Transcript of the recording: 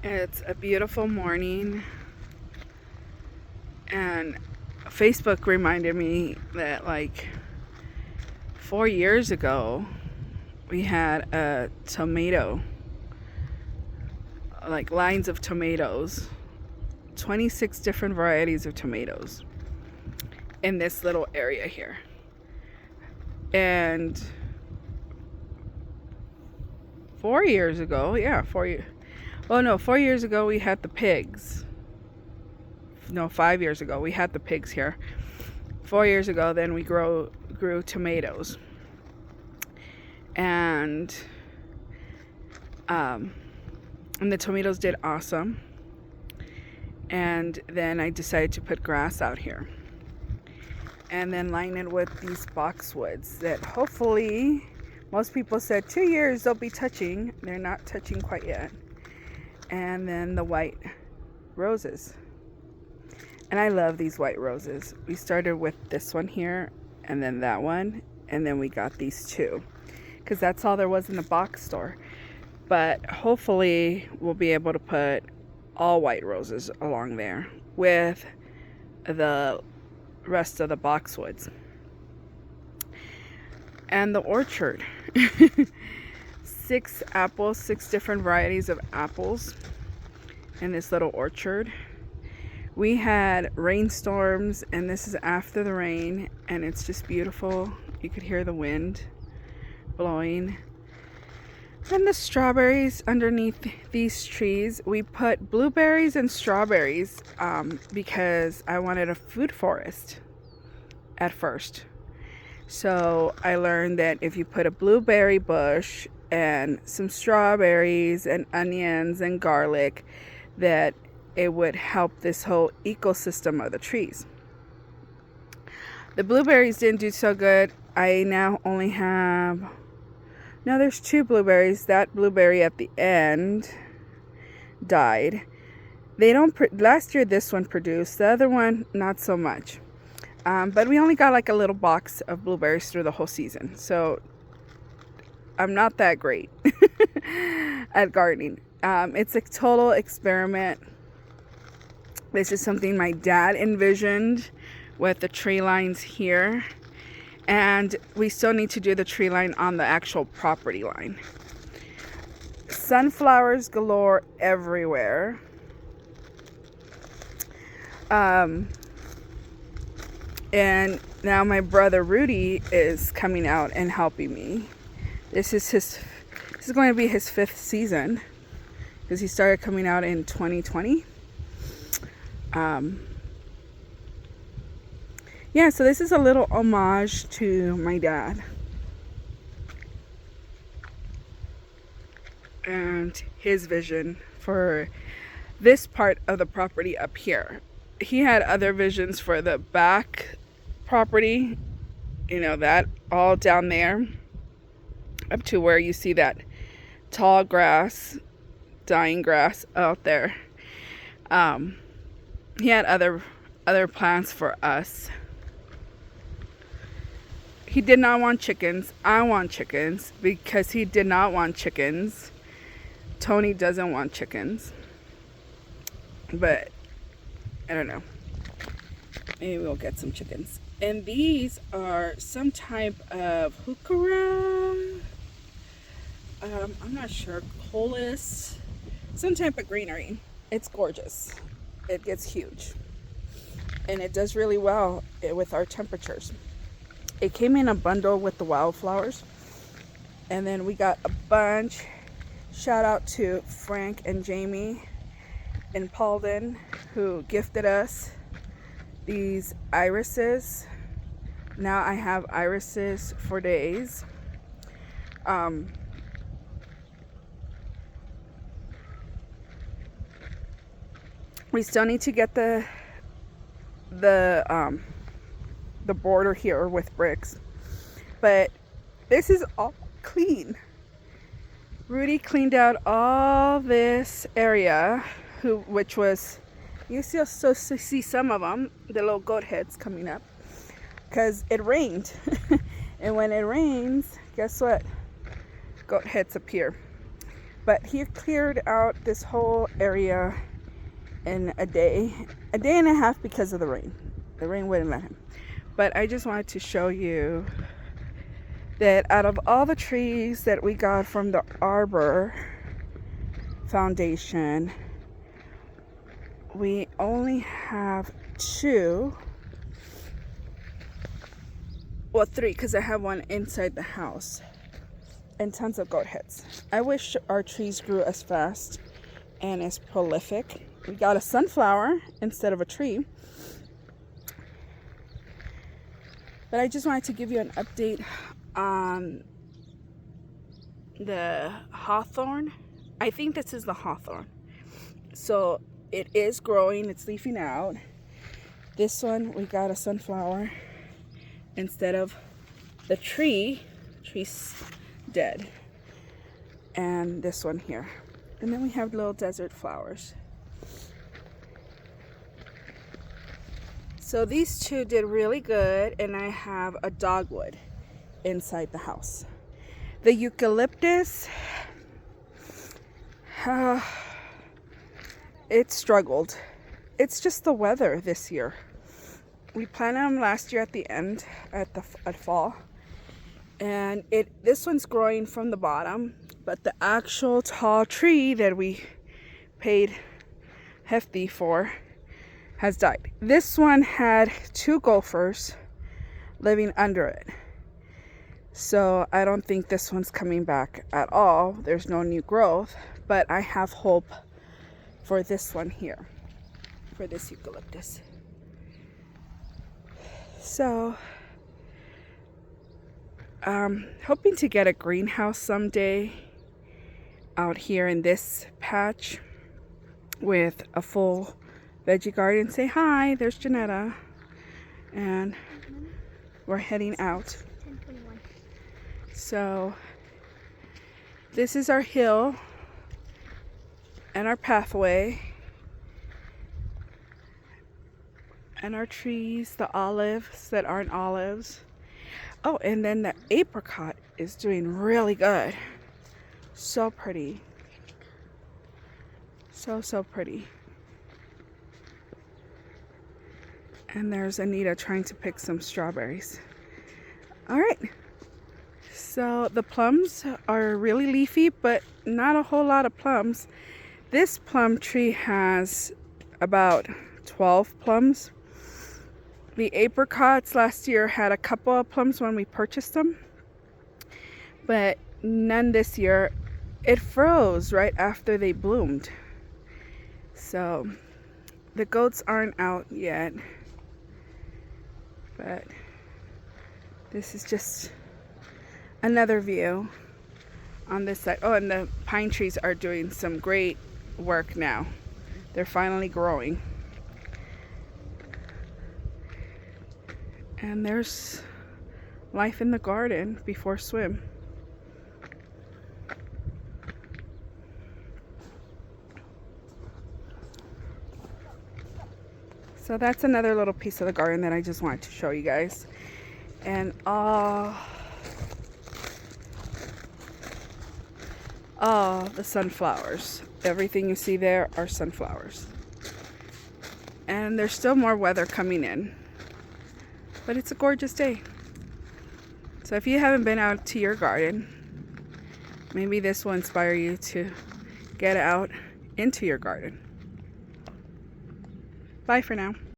It's a beautiful morning, and Facebook reminded me that like 4 years ago we had a tomato, like lines of tomatoes, 26 different varieties of tomatoes in this little area here. And 4 years ago, yeah, 4 years. Oh no, 4 years ago we had the pigs. No, 5 years ago we had the pigs here. 4 years ago, then we grew tomatoes, and the tomatoes did awesome. And then I decided to put grass out here, and then line it with these boxwoods that hopefully most people said 2 years they'll be touching. They're not touching quite yet. And then the white roses. And I love these white roses. We started with this one here, and then that one, and then we got these two, because that's all there was in the box store. But hopefully we'll be able to put all white roses along there with the rest of the boxwoods. And the orchard. 6 apples, 6 different varieties of apples in this little orchard. We had rainstorms, and this is after the rain, and it's just beautiful. You could hear the wind blowing. And the strawberries underneath these trees. We put blueberries and strawberries because I wanted a food forest at first. So I learned that if you put a blueberry bush and some strawberries and onions and garlic, that it would help this whole ecosystem of the trees. The blueberries didn't do so good. I now only have, no, there's 2 blueberries. That blueberry at the end died. They don't, last year this one produced, the other one not so much. But we only got like a little box of blueberries through the whole season. So I'm not that great at gardening. It's a total experiment. This is something my dad envisioned with the tree lines here. And we still need to do the tree line on the actual property line. Sunflowers galore everywhere. And now my brother Rudy is coming out and helping me. This is going to be his 5th season, because he started coming out in 2020. Yeah, so this is a little homage to my dad and his vision for this part of the property up here. He had other visions for the back property, that all down there up to where you see that tall grass, dying grass out there. He had other plans for us. He did not want chickens. I want chickens because he did not want chickens. Tony doesn't want chickens. But I don't know. Maybe we'll get some chickens. And these are some type of heuchera. I'm not sure. Colis. Some type of greenery. It's gorgeous. It gets huge. And it does really well with our temperatures. It came in a bundle with the wildflowers. And then we got a bunch. Shout out to Frank and Jamie in Paulden, who gifted us these irises. Now I have irises for days. We still need to get the border here with bricks, but this is all clean. Rudy cleaned out all this area, which was, you still see some of them, the little goat heads coming up, because it rained. And when it rains, guess what? Goat heads appear. But he cleared out this whole area in a day and a half because of the rain. The rain wouldn't let him. But I just wanted to show you that out of all the trees that we got from the Arbor Foundation, we only have 2. Well, 3, because I have one inside the house. And tons of goat heads. I wish our trees grew as fast and as prolific. We got a sunflower instead of a tree. But I just wanted to give you an update on the hawthorn. I think this is the hawthorn. So it is growing, it's leafing out. This one, we got a sunflower instead of the tree. Tree's dead. And this one here. And then we have little desert flowers. So these 2 did really good, and I have a dogwood inside the house. The eucalyptus, it struggled. It's just the weather this year. We planted them last year at the end, at fall, and this one's growing from the bottom, but the actual tall tree that we paid hefty for has died. This one had 2 gophers living under it. So I don't think this one's coming back at all. There's no new growth, but I have hope for this one here, for this eucalyptus. So hoping to get a greenhouse someday out here in this patch with a full veggie garden. Say hi, there's Janetta. And we're heading out. 10:21. So this is our hill and our pathway and our trees, the olives that aren't olives. Oh, and then the apricot is doing really good. So pretty. So pretty. And there's Anita trying to pick some strawberries. All right. So the plums are really leafy, but not a whole lot of plums. This plum tree has about 12 plums. The apricots last year had a couple of plums when we purchased them, but none this year. It froze right after they bloomed. So the goats aren't out yet, but this is just another view on this side. Oh, and the pine trees are doing some great work now. They're finally growing. And there's life in the garden before swim. So that's another little piece of the garden that I just wanted to show you guys. And the sunflowers. Everything you see there are sunflowers. And there's still more weather coming in. But it's a gorgeous day. So if you haven't been out to your garden, maybe this will inspire you to get out into your garden. Bye for now.